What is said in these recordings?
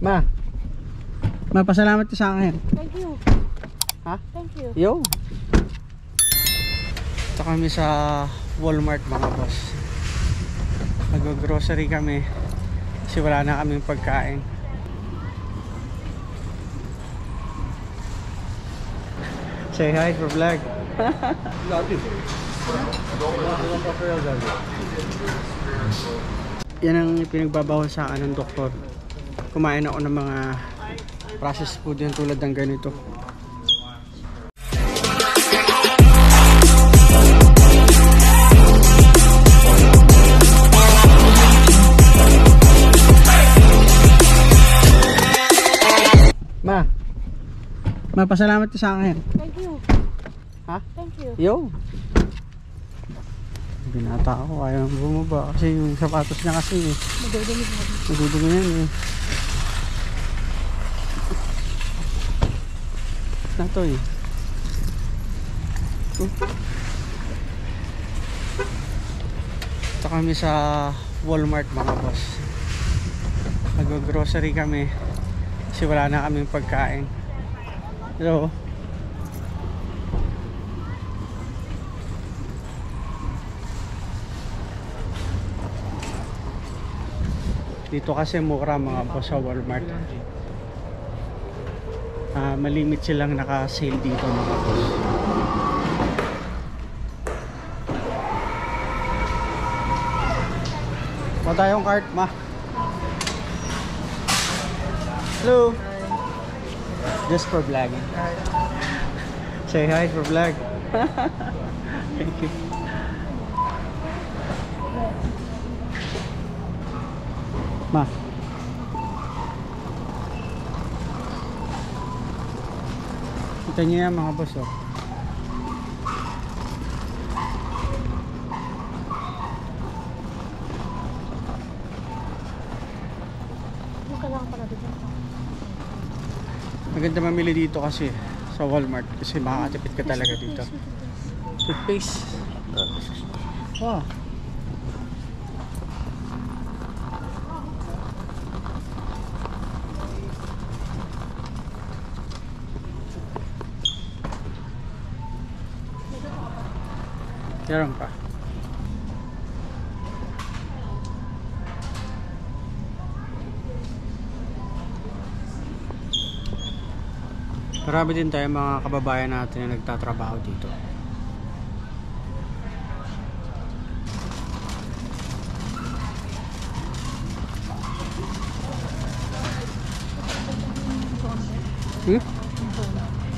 Ma. Mapasalamat ka sa akin. Thank you. Ha? Thank you. Yo. Ito kami sa Walmart mga boss. Mag-grocery kami kasi wala na kaming pagkain. Say hi for vlog. Yan ang pinagbabawal sa akin ng doktor. Kumain ako ng mga processed food yan tulad ng ganito. Ma. Mapasalamat ka sa akin. Thank you. Ha? Thank you. Yo. Binata ako, ayaw bumaba kasi yung sapatos niya kasi Madudumi mo. nadudumi yan eh. Na to eh. Ito kami sa Walmart mga boss. Mag-grocery kami kasi wala na kaming pagkain. So dito kasi mura mga boss sa Walmart. Malimit silang naka-sale dito mga boss. Kuha tayong cart, ma. Hello. Just for vlogging. Say hi for vlog. Thank you. Ma. Kita niyo yan mga boss oh. Yung kailangan pala dito. Maganda mamili dito kasi sa Walmart kasi makakatipid ka talaga dito. Toothpaste. Wow. Meron pa. Marami din tayo mga kababayan natin na nagtatrabaho dito.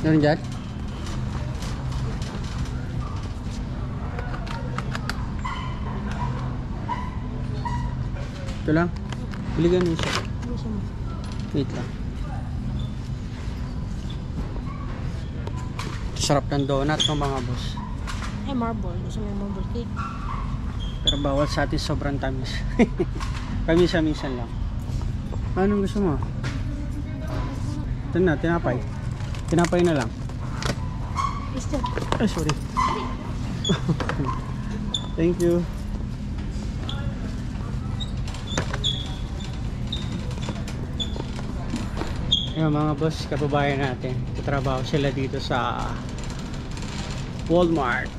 Meron dyan? Ito lang. Biligan mo siya. Wait lang. Sarap ng donut ng mga boss. Eh, marble. Gusto mo yung marble cake? Pero bawal sa atin sobrang tamis. Paminsan-minsan lang. Anong gusto mo? Ito na, tinapay. Tinapay na lang. Gusto. Ay, sorry. Thank you. Yung mga boss, kababayan natin, tatrabaho sila dito sa Walmart.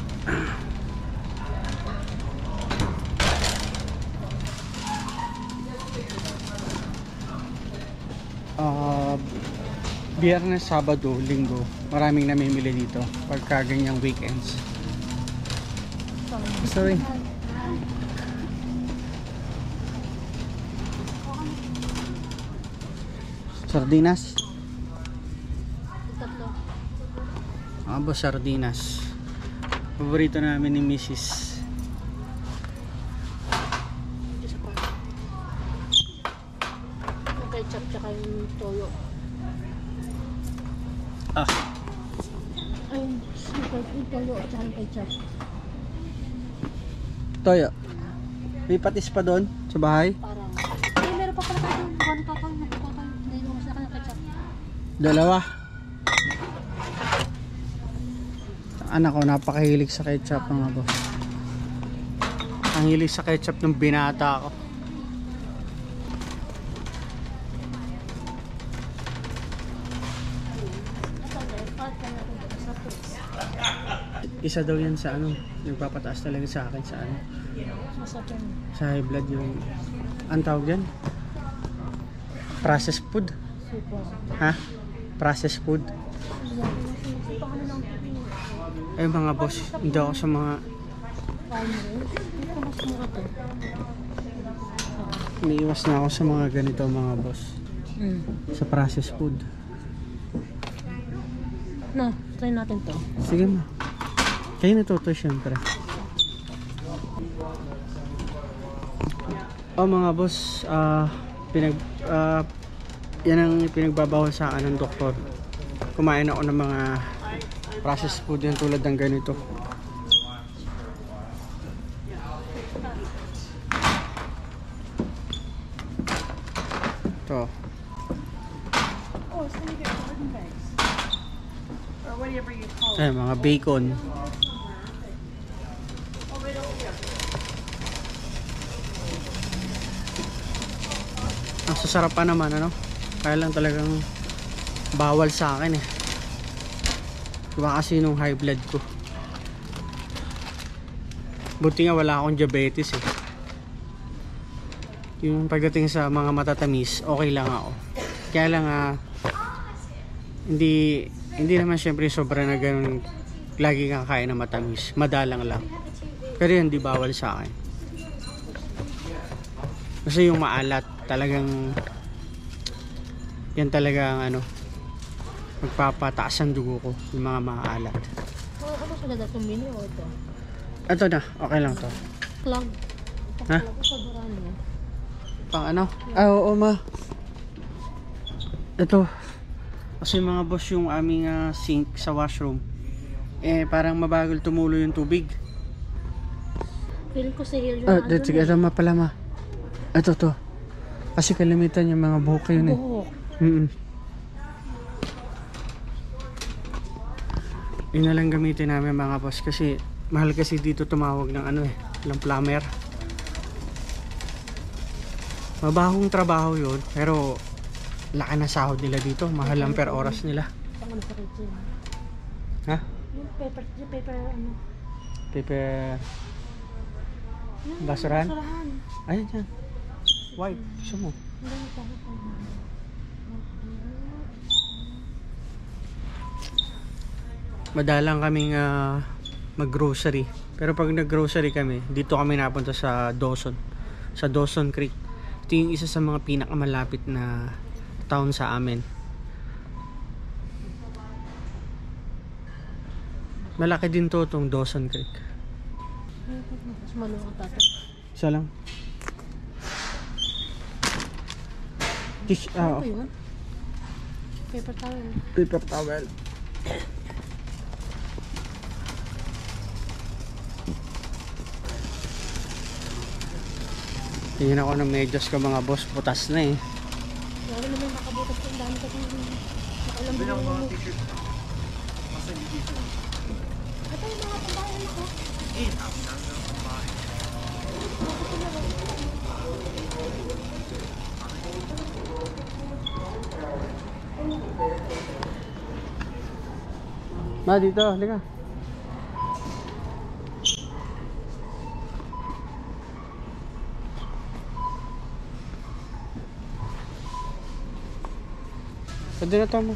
Biyernes, Sabado, Linggo, maraming namimili dito pagka ganyang weekends. Sorry. Sardinas. Tatlo. Mga boss, sardinas. Paborito namin ni Mrs. Isa pa. Yung ketchup tsaka yung toyo. Ah, Ay, yung toyo at saka yung ketchup. toyo. May patis pa doon sa bahay. Parang. Eh, meron pa pala tayo. Buwan pa tayo. Hindi mo sa kanya ketchup. Dalawa. Anak ko napakahilig sa ketchup mga boss. Ang hilig sa ketchup ng binata ko. Isa daw yan sa ano, nagpapataas talaga sa akin sa ano, Masakit. sa high blood yung, ang tawag yan? Processed food? Super. Ha? Processed food? Eh mga boss, hindi ako sa mga, iniiwas na ako sa mga ganito mga boss. Sa processed food. No, try natin to. Sige ma. Kayo natuto syempre. Mga boss, yan ang pinagbabawal sa akin ng doktor. Kumain ako ng mga processed food yan tulad ng ganito. Ito. Ay, mga bacon. Ang sasarap pa naman, ano? Kaya lang talagang bawal sa akin eh. Diba kasi nung high blood ko. Buti nga wala akong diabetes eh. Yung pagdating sa mga matatamis, okay lang ako. Kaya lang hindi naman syempre sobra na ganun lagi kang kain ng matamis. Madalang lang. Pero yun, di bawal sa akin. Kasi yung maalat, talagang yan talagang ano, magpapataas ang dugo ko, yung mga maalat. Ano sila dito? Mini o ito? Ito na, okay lang to. Clog. Ha? Sobrang niya. Pang ano? Oo ma. Ito. Kasi mga boss, yung aming sink sa washroom, eh parang mabagal tumulo yung tubig. Feel ko si Hill yung Sige, ito ma pala ma. Ito to. Kasi kalimitan yung mga buhok yun eh. buhok. Yun na lang gamitin namin mga boss kasi mahal kasi dito tumawag ng ano eh, ng plumber. Mabahong trabaho yun, pero laki na sahod nila dito, mahal lang per oras nila. Tama na sa kitchen. Ha? Yung paper ano? Paper Yung basurahan? basurahan. Ayan yan. White, gusto mo? Ang dami pa ako. Madalang kaming mag-grocery. Pero pag nag-grocery kami, dito kami napunta sa Dawson. Sa Dawson Creek. Ito yung isa sa mga pinakamalapit na town sa amin. Malaki din to itong Dawson Creek. Mas malungkot tato. Isa lang. Ano po yun? Paper towel. Paper towel. Tingin ako ng medyas ko mga boss, butas na eh. Lalo naman nakabutas ko ang dami ko kung nakailang bilhin mo. Ito yung mga pambayan ako. Ma, dito, halika. Pwede na to mo.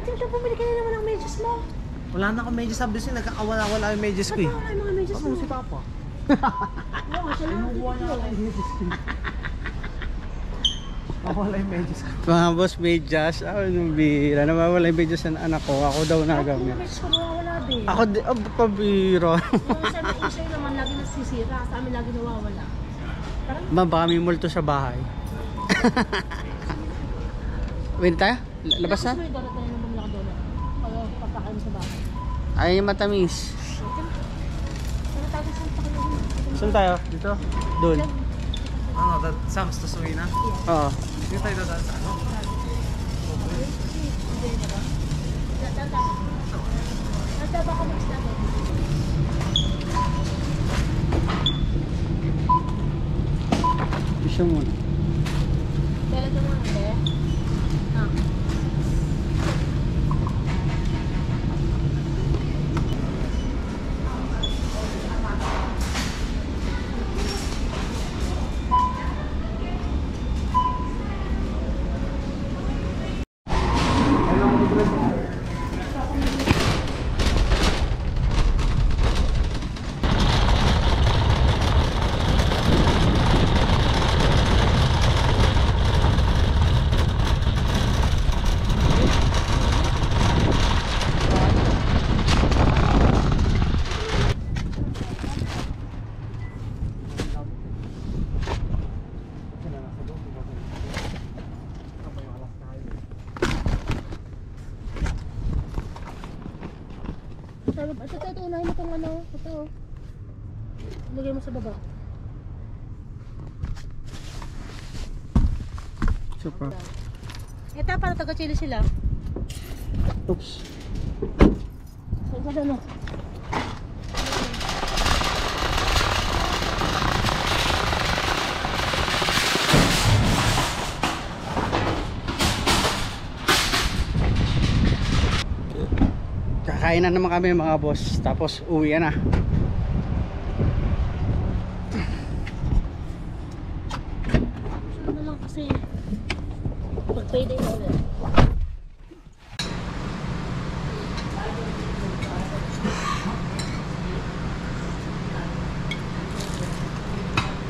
Dito, pumili ka na naman ng medyas mo. Wala na akong medyas, sabi siya nagkakawala-wala yung medyas ko eh. Ba't wala yung mga medyas mo? Si Papa. Oo, siya lang ang medyas ko. Nawala yung medyas ko. Mga boss, medyas. Anong bira. Nawawala yung medyas ng anak ko. Ako daw nagamit. Yung medyas ko nawawala din. Ako, pabira. Yung sa'yo naman lagi nasisira. Sa amin lagi nawawala. Parang Ma, baka may multo sa bahay. Wait tayo? Labas na? may donut na yun naman lang donut. Pagkakain sa bahay. Ay, matamis. Ano tawag sa pagkakain? Saan tayo? Dito? Doon. Ano, Sam's to Suina? Oo. Hindi tayo dadaan sa ano? Nagtaba ka mix natin. Gusto mo. Kailan ka muna, be? Ito, unahin mo itong ano. Ito. Lagay mo sa baba. Super. Ito, para taga-chili sila. Oops. Saan ka doon, no? Kakain na naman kami mga boss. Tapos uwi na. Ano lang kasi pag-payday na ulit.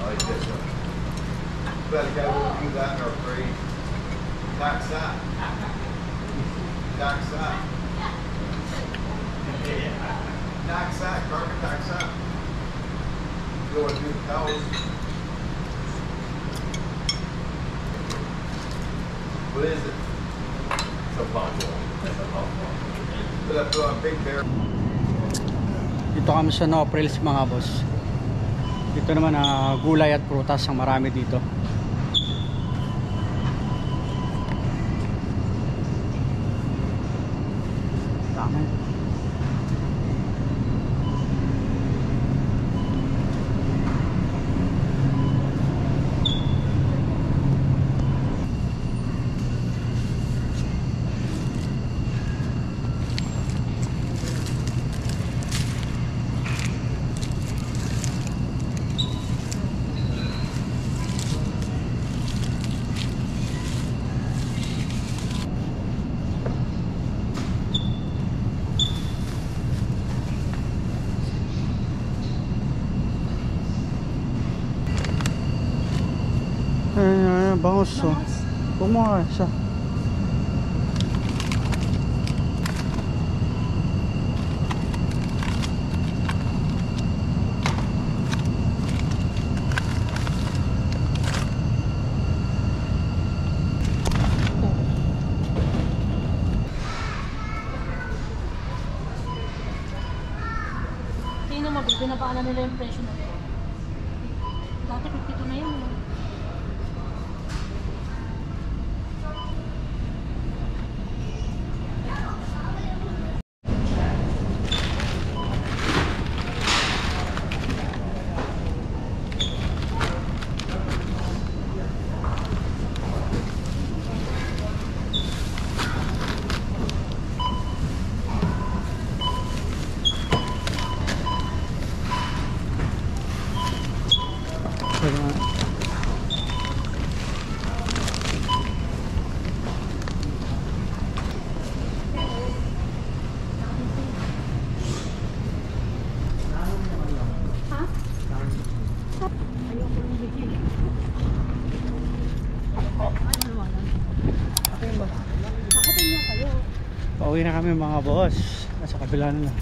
Like this one. But a guy will do that or afraid. Tax that. Tax that. Tax that. Carbon tax that. You want to do the cows? What is it? It's a bundle. It's a bundle. Put up a big bear. Dito kami sa Noprils mga boss. Dito naman gulay at prutas ang marami dito. Dami. Bangos oh. Huwag mo nga siya. Tingnan mo, binabaan na nila yung presyo na ito. Dati 52 na yun. Pauwi na kami mga boss. Nasa kabila na lang.